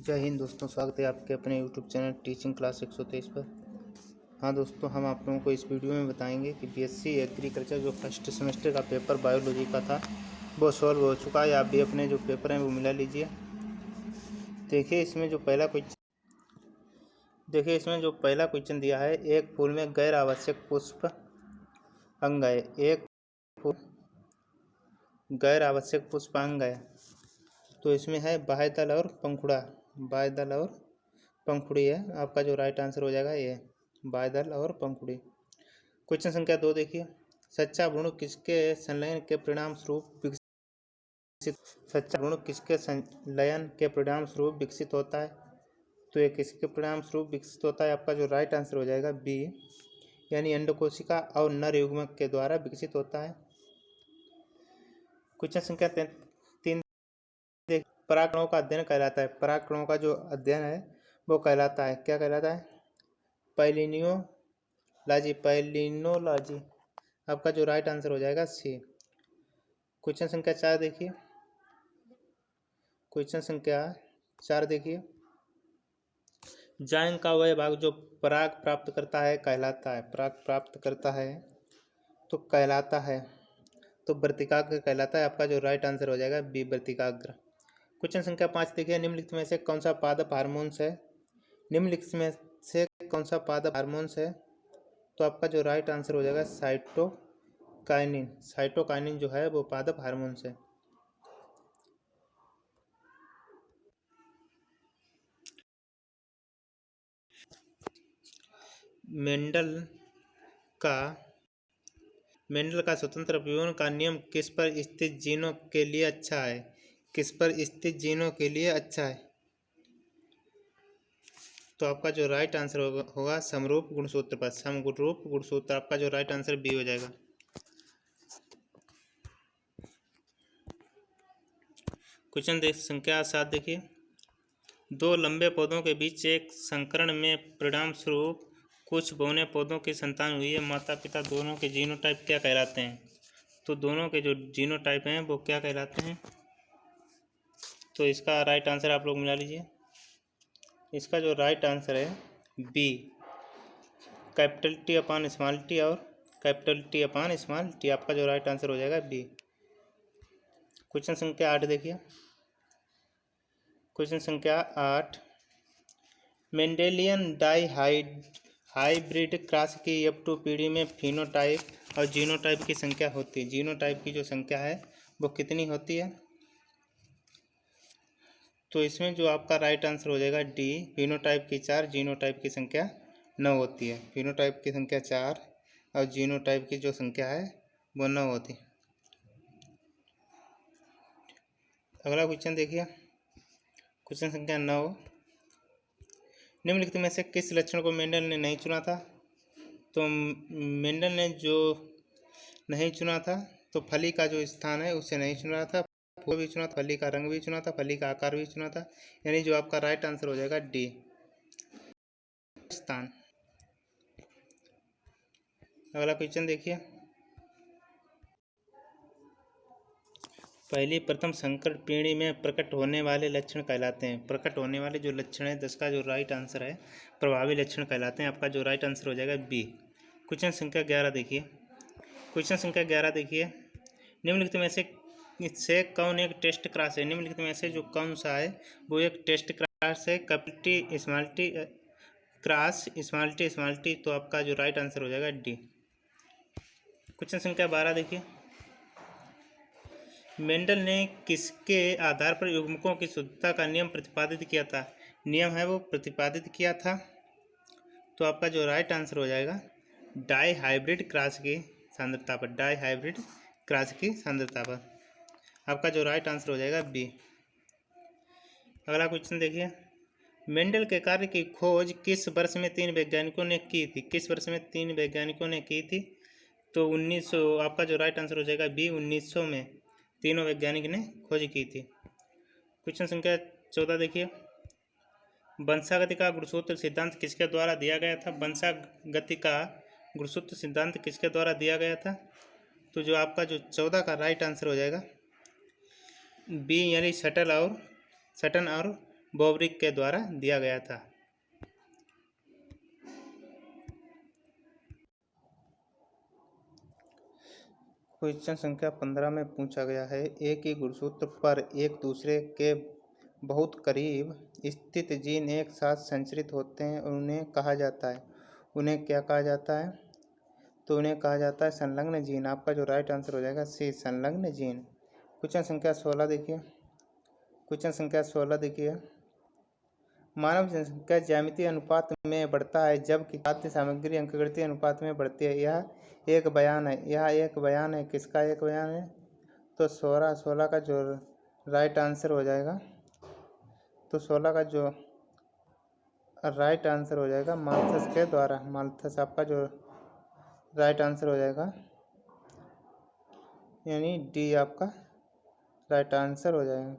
जय हिंद दोस्तों, स्वागत है आपके अपने यूट्यूब चैनल टीचिंग क्लास 123 पर। हाँ दोस्तों, हम आप लोगों को इस वीडियो में बताएंगे कि बीएससी एग्रीकल्चर जो फर्स्ट सेमेस्टर का पेपर बायोलॉजी का था वो सॉल्व हो चुका है। आप भी अपने जो पेपर हैं वो मिला लीजिए। देखिए इसमें जो पहला क्वेश्चन दिया है, एक फूल में गैर आवश्यक पुष्प अंग है। एक फूल गैर आवश्यक पुष्प अंग है, तो इसमें है बाह्यदल और पंखुड़ा। बाह्यदल और पंखुड़ी है, आपका जो राइट आंसर हो जाएगा ये बाह्यदल और पंखुड़ी। क्वेश्चन संख्या 2 देखिए, सच्चा भ्रूण किसके संलयन के परिणाम स्वरूप विकसित होता है? तो ये किसके परिणाम स्वरूप विकसित होता है? आपका जो राइट आंसर हो जाएगा बी, यानी अंडकोशिका और नर युग्मक के द्वारा विकसित होता है। क्वेश्चन संख्या 3 परागकणों का अध्ययन कहलाता है। परागकणों का जो अध्ययन है वो कहलाता है, क्या कहलाता है? पैलिनोलॉजी। आपका जो राइट आंसर हो जाएगा सी। क्वेश्चन संख्या 4 देखिए, जायंग का वह भाग जो पराग प्राप्त करता है कहलाता है। पराग प्राप्त करता है तो कहलाता है, तो वर्तिकाग्र कहलाता है। आपका जो राइट आंसर हो जाएगा बी, वर्तिकाग्र। क्वेश्चन संख्या 5 देखिए, निम्नलिखित में से कौन सा पादप हार्मोन्स है? निम्नलिखित में से कौन सा पादप हार्मोन्स है? तो आपका जो राइट आंसर हो जाएगा साइटोकाइनिन। साइटोकाइनिन जो है वो पादप हार्मोन्स है। मेंडल का स्वतंत्र विवरण का नियम किस पर स्थित जीनों के लिए अच्छा है? किस पर स्थित जीनों के लिए अच्छा है? तो आपका जो राइट आंसर होगा समरूप गुणसूत्र पर। समरूप गुणसूत्र, आपका जो राइट आंसर बी हो जाएगा। क्वेश्चन संख्या 7 देखिए, दो लंबे पौधों के बीच एक संकरण में परिणाम स्वरूप कुछ बौने पौधों की संतान हुई है। माता पिता दोनों के जीनोटाइप क्या कहलाते हैं? तो दोनों के जो जीनोटाइप हैं वो क्या कहलाते हैं? तो इसका राइट आंसर आप लोग मिला लीजिए। इसका जो राइट आंसर है B, capital T upon small T और capital T upon small T. आपका जो राइट आंसर हो जाएगा बी। क्वेश्चन संख्या 8 देखिए, क्वेश्चन संख्या 8, मेंडेलियन हाइब्रिड क्रॉस की F2 पीढ़ी में फिनोटाइप और जीनोटाइप की संख्या होती है। जीनोटाइप की जो संख्या है वो कितनी होती है? तो इसमें जो आपका राइट आंसर हो जाएगा डी, फिनोटाइप की 4, जीनोटाइप की संख्या 9 होती है। फिनोटाइप की संख्या 4 और जीनोटाइप की जो संख्या है वो 9 होती है। अगला क्वेश्चन देखिए, क्वेश्चन संख्या 9, निम्नलिखित में से किस लक्षण को मेंडल ने नहीं चुना था? तो मेंडल ने जो नहीं चुना था तो फली का जो स्थान है उसे नहीं चुना था, फूल भी चुना था, फली का रंग भी चुना था, फली का आकार भी चुना था, यानी जो आपका राइट आंसर हो जाएगा डी, स्थान। अगला क्वेश्चन देखिए, पहली प्रथम संकर पीढ़ी में प्रकट होने वाले लक्षण कहलाते हैं। प्रकट होने वाले जो लक्षण है 10 का जो राइट आंसर है प्रभावी लक्षण कहलाते हैं। आपका जो राइट आंसर हो जाएगा बी। क्वेश्चन संख्या 11 देखिए, क्वेश्चन संख्या 11 देखिए, निम्नलिखित में से कौन एक टेस्ट क्रॉस है? निम्नलिखित में से जो कौन सा है वो एक टेस्ट क्रॉस है? Capital small T cross small T. तो आपका जो राइट आंसर हो जाएगा डी। क्वेश्चन संख्या 12 देखिए, मेंडल ने किसके आधार पर युग्मकों की शुद्धता का नियम प्रतिपादित किया था? नियम है वो प्रतिपादित किया था, तो आपका जो राइट आंसर हो जाएगा डाई हाइब्रिड क्रॉस की सांद्रता पर। डाई हाइब्रिड क्रॉस की सांद्रता पर आपका जो राइट आंसर हो जाएगा बी। अगला क्वेश्चन देखिए, मेंडल के कार्य की खोज किस वर्ष में 3 वैज्ञानिकों ने की थी? किस वर्ष में 3 वैज्ञानिकों ने की थी? तो 1900। आपका जो राइट आंसर हो जाएगा बी, 1900 में तीनों वैज्ञानिक ने खोज की थी। क्वेश्चन संख्या 14 देखिए, वंशागति का गुणसूत्र सिद्धांत किसके द्वारा दिया गया था? वंशागति का गुणसूत्र सिद्धांत किसके द्वारा दिया गया था? तो जो आपका जो 14 का राइट आंसर हो जाएगा बी, यानी सटन और बोवरिक के द्वारा दिया गया था। क्वेश्चन संख्या 15 में पूछा गया है, एक ही गुणसूत्र पर एक दूसरे के बहुत करीब स्थित जीन एक साथ संचरित होते हैं और उन्हें कहा जाता है, उन्हें क्या कहा जाता है? तो उन्हें कहा जाता है संलग्न जीन। आपका जो राइट आंसर हो जाएगा सी, संलग्न जीन। क्वेश्चन संख्या 16 देखिए। क्वेश्चन संख्या 16 देखिए, मानव जनसंख्या ज्यामितीय अनुपात में बढ़ता है जबकि खाद्य सामग्री अंकगणितीय अनुपात में बढ़ती है। यह एक बयान है, यह एक बयान है। किसका एक बयान है? तो 16 का जो राइट आंसर हो जाएगा, तो 16 का जो राइट आंसर हो जाएगा माल्थस के द्वारा। माल्थस आपका जो राइट आंसर हो जाएगा, यानी डी आपका राइट आंसर हो जाएगा,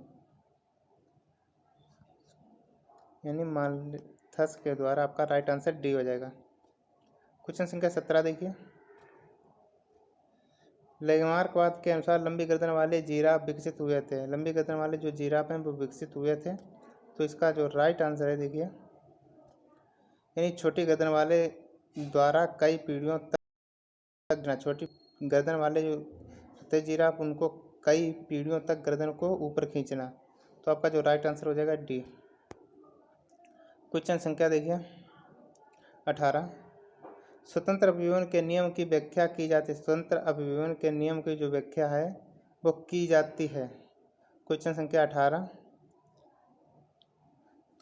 यानी माल्थस के द्वारा आपका राइट आंसर डी हो जाएगा। क्वेश्चन संख्या 17 देखिए, लैंगमार्कवाद के अनुसार लंबी गर्दन वाले जिराफ विकसित हुए थे। लंबी गर्दन वाले जो जिराफ हैं वो विकसित हुए थे। तो इसका जो राइट आंसर है देखिए, यानी छोटी गर्दन वाले द्वारा कई पीढ़ियों तक, छोटी गर्दन वाले जो होते जिराफ, उनको कई पीढ़ियों तक गर्दन को ऊपर खींचना। तो आपका जो राइट आंसर हो जाएगा डी। क्वेश्चन संख्या देखिए 18, स्वतंत्र अभिव्यवन के नियम की व्याख्या की जाती है। स्वतंत्र अभिव्यवन के नियम की जो व्याख्या है वो की जाती है। क्वेश्चन संख्या 18,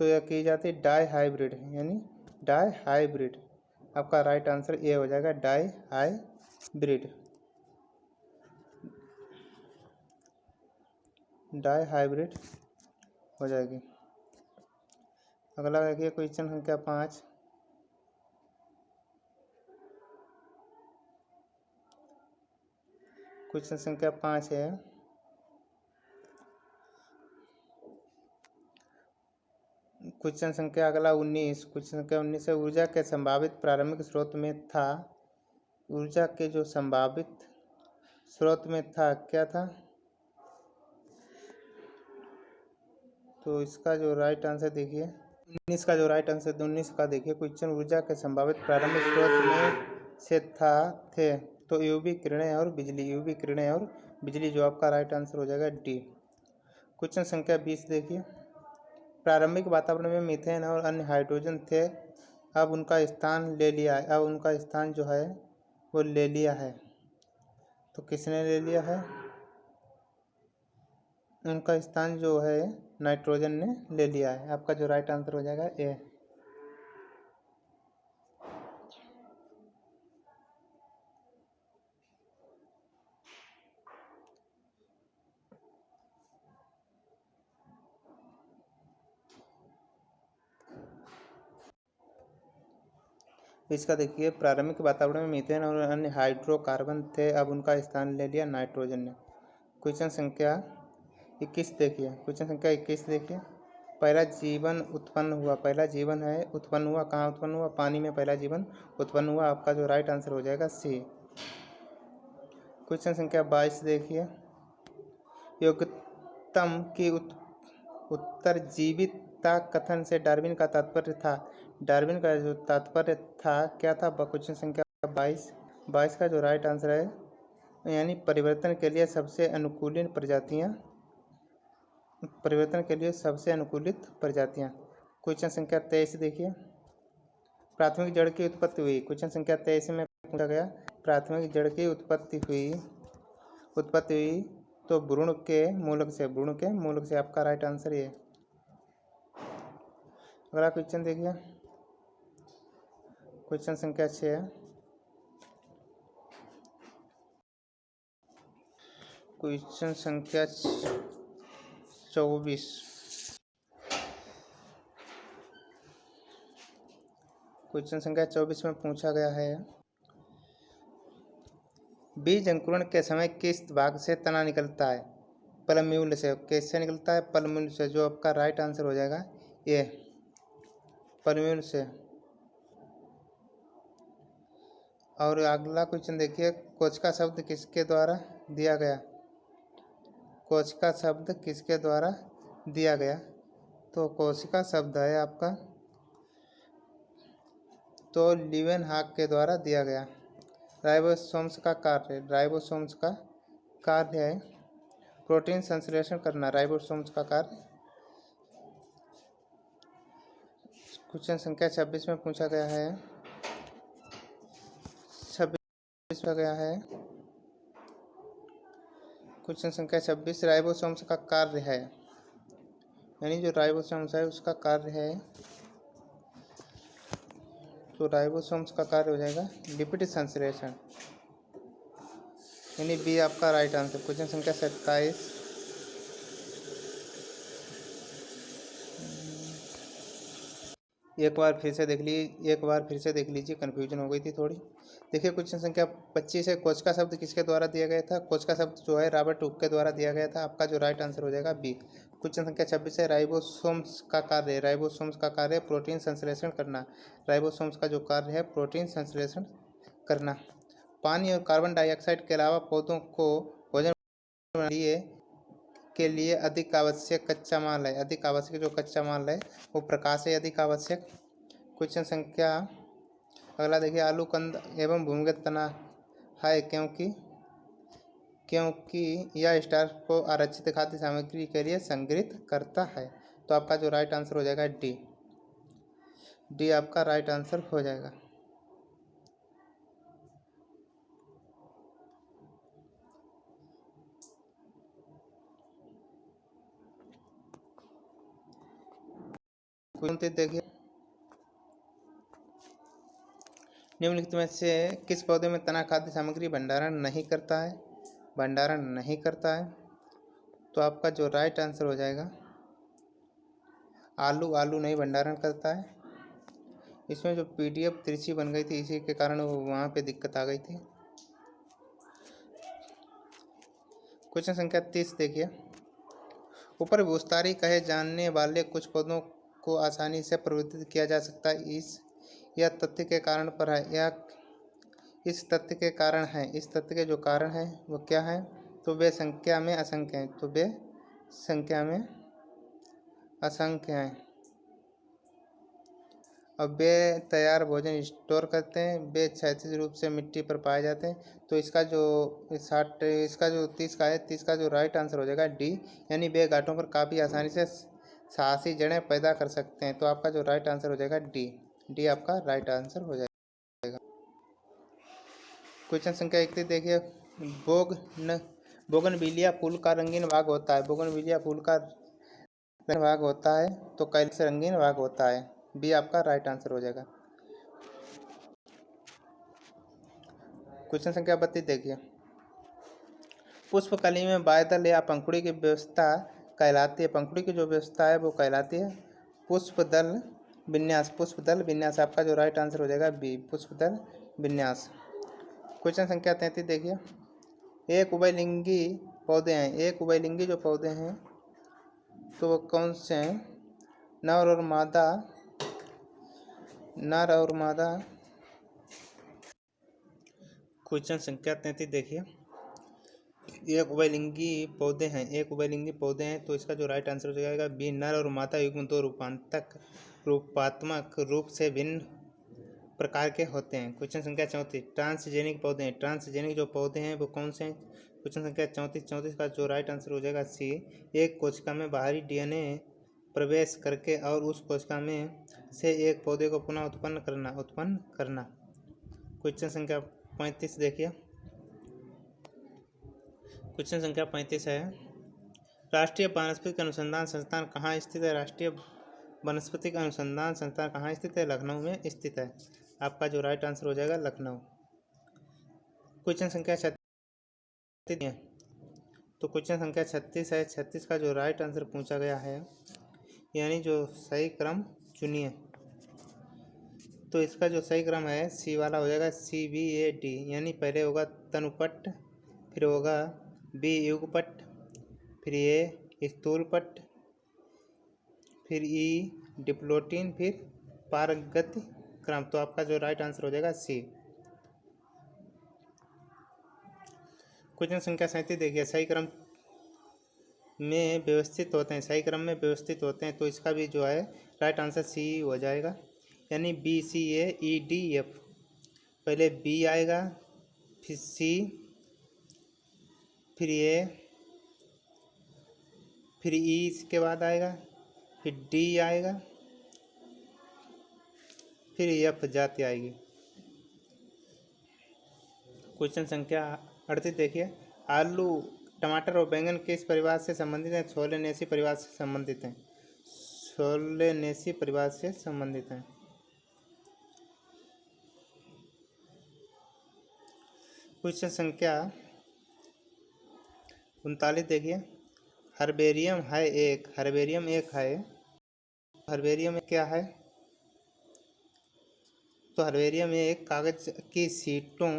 तो यह की जाती है डाई हाइब्रिड, यानी डाई हाइब्रिड। आपका राइट आंसर ए हो जाएगा, डाई हाइब्रिड। डाई हाइब्रिड हो जाएगी। अगला देखिए क्वेश्चन संख्या 5, क्वेश्चन संख्या 5 है, क्वेश्चन संख्या अगला 19। क्वेश्चन संख्या 19 है, ऊर्जा के संभावित प्रारंभिक स्रोत में था। ऊर्जा के जो संभावित स्रोत में था क्या था? तो इसका जो राइट आंसर देखिए 19 का जो राइट आंसर 19 का देखिए, क्वेश्चन ऊर्जा के संभावित प्रारंभिक स्रोत में से थे तो यूवी किरणें और बिजली। यूवी किरणें और बिजली जो आपका राइट आंसर हो जाएगा डी। क्वेश्चन संख्या 20 देखिए, प्रारंभिक वातावरण में मीथेन और अन्य हाइड्रोजन थे, अब उनका स्थान ले लिया है। अब उनका स्थान जो है वो ले लिया है। तो किसने ले लिया है? उनका स्थान जो है नाइट्रोजन ने ले लिया है। आपका जो राइट आंसर हो जाएगा ए। इसका देखिए, प्रारंभिक वातावरण में मीथेन और अन्य हाइड्रोकार्बन थे, अब उनका स्थान ले लिया नाइट्रोजन ने। क्वेश्चन संख्या 21 देखिए। क्वेश्चन संख्या 21 देखिए, पहला जीवन उत्पन्न हुआ। पहला जीवन है उत्पन्न हुआ, कहाँ उत्पन्न हुआ? पानी में पहला जीवन उत्पन्न हुआ। आपका जो राइट आंसर हो जाएगा सी। क्वेश्चन संख्या 22 देखिए, योग्यतम की उत्तरजीविता कथन से डार्विन का तात्पर्य था। डार्विन का जो तात्पर्य था क्या था? क्वेश्चन संख्या 22 का जो राइट आंसर है, यानी परिवर्तन के लिए सबसे अनुकूलित प्रजातियां। परिवर्तन के लिए सबसे अनुकूलित प्रजातियां। क्वेश्चन संख्या 23 देखिए, प्राथमिक जड़ की उत्पत्ति हुई। क्वेश्चन संख्या 23 में पूछा गया प्राथमिक जड़ की उत्पत्ति हुई तो भ्रूण के मूलक से। भ्रूण के मूलक से आपका राइट आंसर ये। अगला क्वेश्चन देखिए, क्वेश्चन संख्या 6, क्वेश्चन संख्या 24। क्वेश्चन संख्या 24 में पूछा गया है, बीज अंकुरण के समय किस भाग से तना निकलता है? पलम्यूल से। कैसे निकलता है? पलम्यूल से। जो आपका राइट आंसर हो जाएगा ये, पलम्यूल से। और अगला क्वेश्चन देखिए, कोशिका शब्द किसके द्वारा दिया गया? कोशिका शब्द किसके द्वारा दिया गया? तो कोशिका शब्द है आपका तो लीवेनहॉक के द्वारा दिया गया। राइबोसोम्स का कार्य, राइबोसोम्स का कार्य है प्रोटीन संश्लेषण करना। राइबोसोम्स का कार्य क्वेश्चन संख्या 26 में पूछा गया है। 26 में गया है क्वेश्चन संख्या 26 राइबोसोम्स का कार्य है, यानी जो राइबोसोम्स है उसका कार्य है, तो राइबोसोम्स का कार्य हो जाएगा लिपिड संश्लेषण, यानी बी आपका राइट आंसर। क्वेश्चन संख्या 27 एक बार फिर से देख लीजिए, कन्फ्यूजन हो गई थी थोड़ी। देखिए क्वेश्चन संख्या 25 है, कोशिका शब्द किसके द्वारा दिया गया था? कोशिका शब्द जो है रॉबर्ट हुक के द्वारा दिया गया था। आपका जो राइट आंसर हो जाएगा बी। क्वेश्चन संख्या 26 है, राइबोसोम्स का कार्य प्रोटीन संश्लेषण करना। राइबोसोम्स का जो कार्य है प्रोटीन संश्लेषण करना। पानी और कार्बन डाइऑक्साइड के अलावा पौधों को भोजन के लिए अधिक आवश्यक कच्चा माल है। अधिक आवश्यक जो कच्चा माल है वो प्रकाश है अधिक आवश्यक। क्वेश्चन संख्या अगला देखिए, आलू कंद एवं भूमिगत तना है क्योंकि यह स्टार्च को आरक्षित खाद्य सामग्री के लिए संग्रहित करता है। तो आपका जो राइट आंसर हो जाएगा डी आपका राइट आंसर हो जाएगा। देखिए, निम्नलिखित में से किस पौधे में तना खाद्य सामग्री भंडारण नहीं करता है? तो आपका जो राइट आंसर हो जाएगा आलू नहीं भंडारण करता है। इसमें जो पीडीएफ तिरछी बन गई थी इसी के कारण वो वहाँ पे दिक्कत आ गई थी। क्वेश्चन संख्या 30 देखिए, ऊपर विस्तारी कहे जाने वाले कुछ पौधों को आसानी से परिवर्तित किया जा सकता है। यह तथ्य के कारण पर है, इस तथ्य के कारण है। इस तथ्य के जो कारण है वो क्या है? तो वे संख्या में असंख्य हैं। तो वे संख्या में असंख्य हैं। अब वे तैयार भोजन स्टोर करते हैं। वे क्षैतिज रूप से मिट्टी पर पाए जाते हैं। तो इसका जो 30 का जो राइट आंसर हो जाएगा डी, यानी वे गांठों पर काफ़ी आसानी से साहसी जड़ें पैदा कर सकते हैं। तो आपका जो राइट आंसर हो जाएगा डी आपका राइट आंसर हो जाएगा। क्वेश्चन संख्या 31 देखिए, बोगनविलिया फूल का रंगीन भाग होता है। बोगनविलिया फूल का रंगीन भाग होता है तो कैल्स रंगीन भाग होता है। बी आपका राइट आंसर हो जाएगा। क्वेश्चन संख्या 32 देखिए, पुष्पकली में बायदल या पंखुड़ी की व्यवस्था कहलाती है। पंखुड़ी की जो व्यवस्था है वो कहलाती है पुष्पदल विन्यास। आपका जो राइट आंसर हो जाएगा बी, पुष्पदल विन्यास। क्वेश्चन संख्या 33 देखिए, एक उभयलिंगी जो पौधे हैं तो वो कौन से हैं? नर और मादा। क्वेश्चन संख्या 33 देखिए, एक उभयलिंगी पौधे हैं तो इसका जो राइट आंसर हो जाएगा बी, नर और मादा युग्म दो रूपात्मक रूप से भिन्न प्रकार के होते हैं। क्वेश्चन संख्या 34, ट्रांसजेनिक जो पौधे हैं वो कौन से हैं? क्वेश्चन संख्या 34 का जो राइट आंसर हो जाएगा सी, एक कोशिका में बाहरी डीएनए प्रवेश करके और उस कोशिका में से एक पौधे को पुनः उत्पन्न करना। क्वेश्चन संख्या 35 देखिए, क्वेश्चन संख्या 35 है, राष्ट्रीय वानस्पतिक अनुसंधान संस्थान कहाँ स्थित है? राष्ट्रीय वनस्पतिक अनुसंधान संस्थान कहाँ स्थित है? लखनऊ में स्थित है। आपका जो राइट आंसर हो जाएगा लखनऊ। क्वेश्चन संख्या 36 है, तो क्वेश्चन संख्या 36 है। 36 का जो राइट आंसर पूछा गया है, यानी जो सही क्रम चुनिए। तो इसका जो सही क्रम है सी वाला हो जाएगा CBAD, यानी पहले होगा तनुपट, फिर होगा बी युगपट, फिर ए स्थूलपट, फिर ई डिप्लोटिन, फिर पारगति क्रम। तो आपका जो राइट आंसर हो जाएगा सी। क्वेश्चन संख्या 37 देखिए, सही क्रम में व्यवस्थित होते हैं, सही क्रम में व्यवस्थित होते हैं, तो इसका भी जो है राइट आंसर सी हो जाएगा। यानी बी, सी, ए, ई, डी, एफ। पहले बी आएगा, फिर सी, फिर ए, फिर ई इसके बाद आएगा, फिर डी आएगा, फिर एफ जाती आएगी। क्वेश्चन संख्या 38 देखिए, आलू, टमाटर और बैंगन किस परिवार से संबंधित हैं? सोलेनेसी परिवार से संबंधित हैं। सोलेनेसी परिवार से संबंधित हैं। क्वेश्चन संख्या 39 देखिए, हर्बेरियम एक है। हर्बेरियम क्या है? तो हर्बेरियम एक कागज की शीटों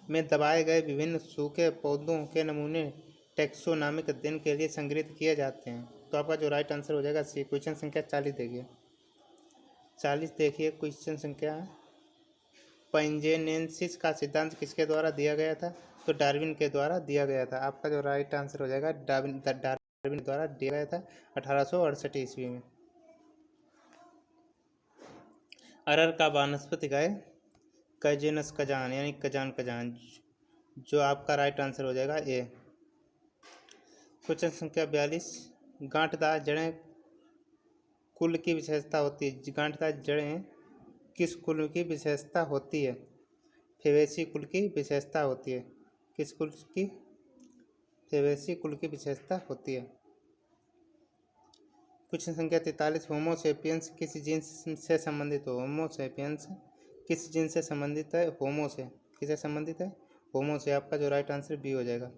में दबाए गए विभिन्न सूखे पौधों के नमूने टैक्सोनॉमिक अध्ययन के लिए संग्रहित किए जाते हैं। तो आपका जो राइट आंसर हो जाएगा सी। क्वेश्चन संख्या 40 देखिए, 40 देखिए क्वेश्चन संख्या, पैंजेनेसिस का सिद्धांत किसके द्वारा दिया गया था? तो डार्विन के द्वारा दिया गया था। आपका जो राइट आंसर हो जाएगा डार्विन द्वारा दिया गया था 1868 ईस्वी में। अरहर का वानस्पतिक है कैजेनस कजान, यानी कजान, जो आपका राइट आंसर हो जाएगा ए। क्वेश्चन संख्या 42, गांठदार जड़ें कुल की विशेषता होती है। गांठदार जड़ें किस कुल की विशेषता होती है? फेबेसी कुल की विशेषता होती है। किस कुल की? फेबेसी कुल की विशेषता होती है। क्वेश्चन संख्या 43, होमोसेपियंस किस जीन्स से संबंधित हो? होमोसेपियंस किस जीन्स से संबंधित है? होमो से। किससे संबंधित है? होमो से। आपका जो राइट आंसर बी हो जाएगा।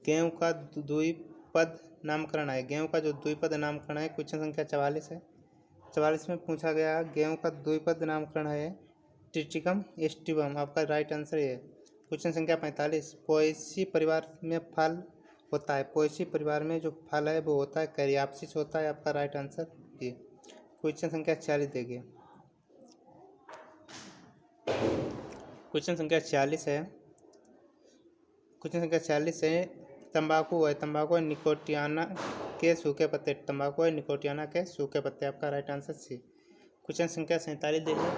गेहूं का द्विपद नामकरण है। गेहूं का जो द्विपद नामकरण है, क्वेश्चन संख्या 44 है। 44 में पूछा गया गेहूं का द्विपद नामकरण है ट्रिटिकम एस्टिवम। आपका राइट आंसर है। क्वेश्चन संख्या 45, पोएसी परिवार में फल होता है। पोएसी परिवार में जो फल है वो होता है कैरियाप्सिस होता है। आपका राइट आंसर ये। क्वेश्चन संख्या 46 देखिए, क्वेश्चन संख्या 46 है। क्वेश्चन संख्या 46 है, तंबाकू है निकोटियाना के सूखे पत्ते। तंबाकू है निकोटियाना के सूखे पत्ते। आपका राइट आंसर सी। क्वेश्चन संख्या 47 देखिए,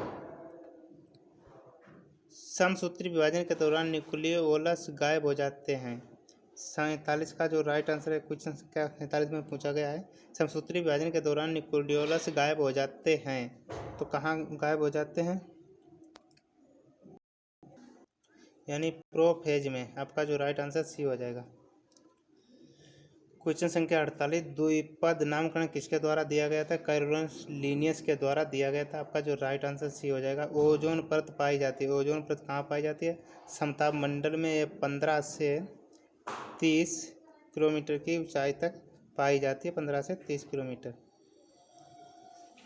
समसूत्री विभाजन के दौरान न्यूक्लियोलस गायब हो जाते हैं। 47 का जो राइट आंसर है, क्वेश्चन संख्या 47 में पूछा गया है, समसूत्री विभाजन के दौरान न्यूक्लियोलस गायब हो जाते हैं। तो कहाँ गायब हो जाते हैं? यानी प्रोफेज में। आपका जो राइट आंसर सी हो जाएगा। क्वेश्चन संख्या 48, द्विपद नामकरण किसके द्वारा दिया गया था? कैरोलस लीनियस के द्वारा दिया गया था। आपका जो राइट आंसर सी हो जाएगा। ओजोन परत पाई जाती है। ओजोन परत कहाँ पाई जाती है? समताप मंडल में 15 से 30 किलोमीटर की ऊंचाई तक पाई जाती है। 15 से 30 किलोमीटर।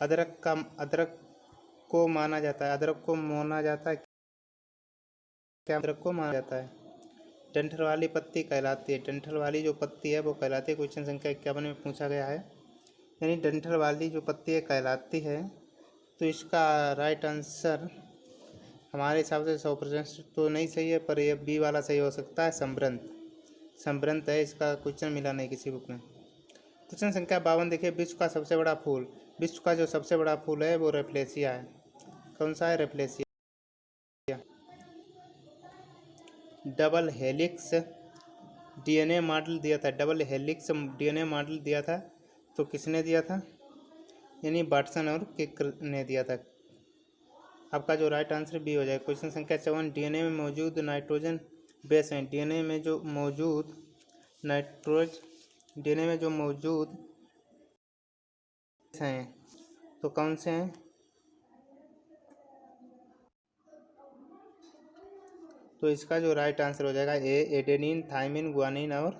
अदरक को माना जाता है क्या? अदरक को माना जाता है डंठल वाली पत्ती कहलाती है। डंठल वाली जो पत्ती है वो कहलाती है। क्वेश्चन संख्या 51 में पूछा गया है, यानी डंठल वाली जो पत्ती है कहलाती है। तो इसका राइट आंसर हमारे हिसाब से 100% तो नहीं सही है, पर यह बी वाला सही हो सकता है। संब्रंत है। इसका क्वेश्चन मिला नहीं किसी बुक में। क्वेश्चन संख्या 52 देखिए, विश्व का सबसे बड़ा फूल। विश्व का जो सबसे बड़ा फूल है वो रेफ्लेसिया है। कौन सा है? Rafflesia. Double helix DNA model दिया था। डबल हेलिक्स डीएनए मॉडल दिया था, तो किसने दिया था? यानी वाटसन और क्रिक ने दिया था। आपका जो राइट आंसर बी हो जाएगा। क्वेश्चन संख्या 54, डीएनए में मौजूद नाइट्रोजन बेस हैं। डीएनए में जो मौजूद हैं, तो कौन से हैं? तो इसका जो राइट आंसर हो जाएगा ए, एडेनिन, थाइमिन, गुआनिन और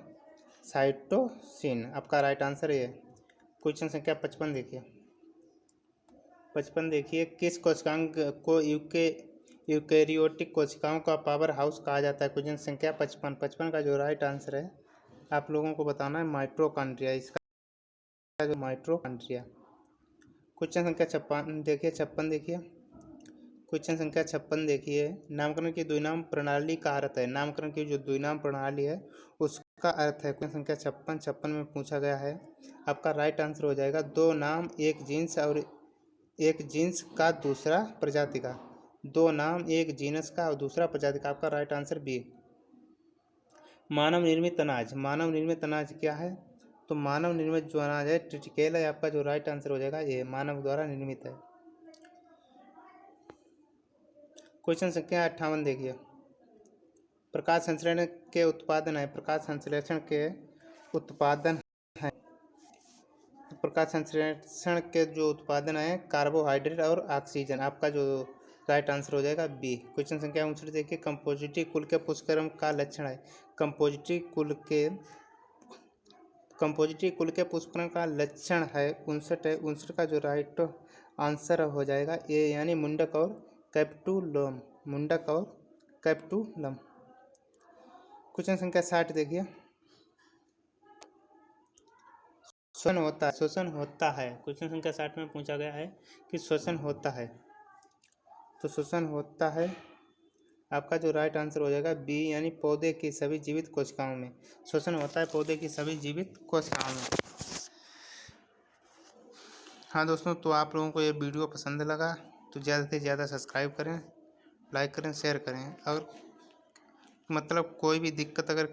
साइटोसिन। आपका राइट आंसर ये। क्वेश्चन संख्या 55 देखिए, 55 देखिए, किस कोशिकांग को यूकेरियोटिक कोशिकाओं का पावर हाउस कहा जाता है? क्वेश्चन संख्या 55 का जो राइट आंसर है आप लोगों को बताना है माइटोकॉन्ड्रिया। इसका जो माइटोकॉन्ड्रिया। क्वेश्चन संख्या 56 देखिए, क्वेश्चन संख्या 56 देखिए, नामकरण की द्विनाम प्रणाली का अर्थ है। नामकरण की जो द्विनाम प्रणाली है उस का अर्थ है क्वेश्चन संख्या 56 में पूछा गया है। आपका राइट आंसर हो जाएगा दो नाम एक जीन्स और एक जीन्स का दूसरा प्रजाति का। दो नाम एक जीनस का और दूसरा प्रजाति का। आपका राइट आंसर बी। मानव निर्मित अनाज। मानव निर्मित अनाज क्या है? तो मानव निर्मित जो अनाज है ट्रिटिकेल है। आपका जो राइट आंसर हो जाएगा ये मानव द्वारा निर्मित है। क्वेश्चन संख्या 58 देखिए। प्रकाश संश्लेषण के उत्पादन है। प्रकाश संश्लेषण के उत्पादन है। प्रकाश संश्लेषण के जो उत्पादन है कार्बोहाइड्रेट और ऑक्सीजन। आपका जो राइट आंसर हो जाएगा बी। क्वेश्चन संख्या 59 देखिए। कंपोजिटी कुल के पुष्कर्म का लक्षण है। कंपोजिटी कुल के पुष्कर्म का लक्षण है 59 है। 59 का जो राइट आंसर हो जाएगा ए यानी मुंडक और कैप्टुलम। मुंडक और कैप्टुलम। क्वेश्चन संख्या 60 देखिए। श्वसन होता है। श्वसन होता है। क्वेश्चन संख्या 60 में पूछा गया है कि श्वसन होता है। तो श्वसन होता है आपका जो राइट आंसर हो जाएगा बी यानी पौधे की सभी जीवित कोशिकाओं में। श्वसन होता है पौधे की सभी जीवित कोशिकाओं में। हाँ दोस्तों, तो आप लोगों को ये वीडियो पसंद लगा तो ज़्यादा से ज़्यादा सब्सक्राइब करें, लाइक करें, शेयर करें। और मतलब कोई भी दिक्कत अगर